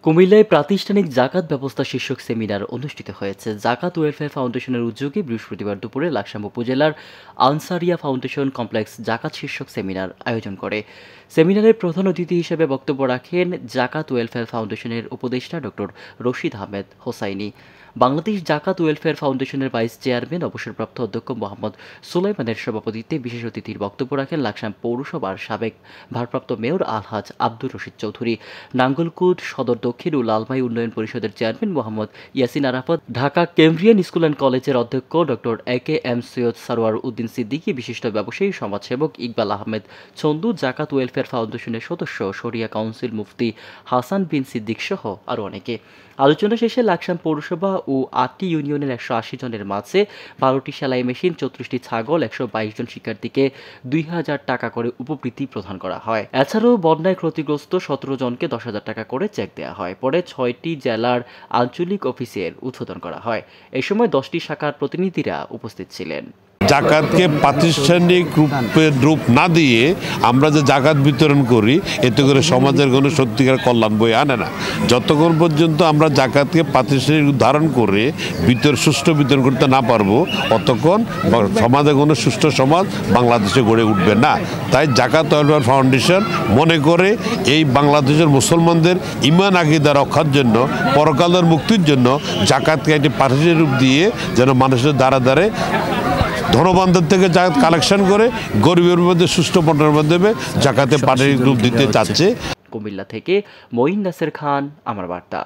কুমিল্লায় প্রাতিষ্ঠানিক জাকাত ব্যবস্থা শীর্ষক সেমিনার অনুষ্ঠিত হয়েছে। জাকাত ওয়েলফেয়ার ফাউন্ডেশনের উদ্যোগে বৃহস্পতিবার দুপুরে লাকসাম উপজেলার আনসারিয়া ফাউন্ডেশন কমপ্লেক্স জাকাত শীর্ষক সেমিনার আয়োজন করে। সেমিনারের প্রধান অতিথি হিসেবে বক্তব্য রাখেন জাকাত ওয়েলফেয়ার ফাউন্ডেশনের উপদেষ্টা ডক্টর রশিদ আহমেদ হোসাইনি। বাংলাদেশ জাকাত ওয়েলফেয়ার ফাউন্ডেশনের ভাইস চেয়ারম্যান অবসরপ্রাপ্ত অধ্যক্ষ মোহাম্মদ সুলাইমানের সভাপতিত্বে বিশেষ অতিথির বক্তব্য রাখেন লাকসাম পৌরসভার সাবেক ভারপ্রাপ্ত মেয়র আলহাজ আব্দুর রশিদ চৌধুরী, নাঙ্গলকোট সদর দক্ষিণ ও লালমাই উন্নয়ন পরিষদের chairman Mohammad Yasin Arafat, Dhaka Cambrian school and কলেজের অধ্যক্ষ ডক্টর এ.কে.এম. সৈয়দ সারোয়ার উদ্দিন সিদ্দিকী, বিশিষ্ট ব্যবসায়ী সমাজসেবক ইকবাল আহমেদ চন্দু, জাকাত ওয়েলফেয়ার ফাউন্ডেশনের সদস্য শরিয়া কাউন্সিল মুফতি হাসান বিন সিদ্দিক সহ আরও অনেকে। আলোচনা শেষে লাকসাম পৌরসভা ও ৮টি ইউনিয়নের ১৮০ জনের মাঝে ১২টি সেলাই মেশিন, ৩৪টি ছাগল, ১২২ জন শিক্ষার্থীকে ২,০০০ টাকা করে উপবৃত্তি প্রদান করা হয়। এছাড়াও বন্যায় ক্ষতিগ্রস্ত ১৭ জনকে ১০,০০০ টাকা করে চেক দেওয়া হয়। পরে ৬টি জেলার আঞ্চলিক অফিসের উদ্বোধন করা হয়। এ সময় 10টি শাখার প্রতিনিধিরা উপস্থিত ছিলেন। জাকাতকে প্রাতিষ্ঠানিক রূপ না দিয়ে আমরা যে জাকাত বিতরণ করি, এতে করে সমাজের কোনো সত্যিকার কল্যাণ বয়ে আনে না। যতক্ষণ পর্যন্ত আমরা জাকাতকে প্রাতিষ্ঠানিক রূপ ধারণ করে সুষ্ঠু বিতরণ করতে না পারবো, অতক্ষণ সমাজে কোনো সুষ্ঠু সমাজ বাংলাদেশে গড়ে উঠবে না। তাই জাকাত ওয়েলফেয়ার ফাউন্ডেশন মনে করে এই বাংলাদেশের মুসলমানদের ঈমান আকীদা রক্ষার জন্য, পরকালের মুক্তির জন্য জাকাতকে একটি প্রাতিষ্ঠানিক রূপ দিয়ে যেন মানুষের দ্বারা দ্বারে ধনবানদের থেকে জাকাত কালেকশন করে গরিবের মধ্যে সুষ্ঠু বন্টনের মাধ্যমে জাকাতে প্রাতিষ্ঠানিক রূপ দিতে চাচ্ছে। কুমিল্লা থেকে মঈন নাসের খান, আমার বার্তা।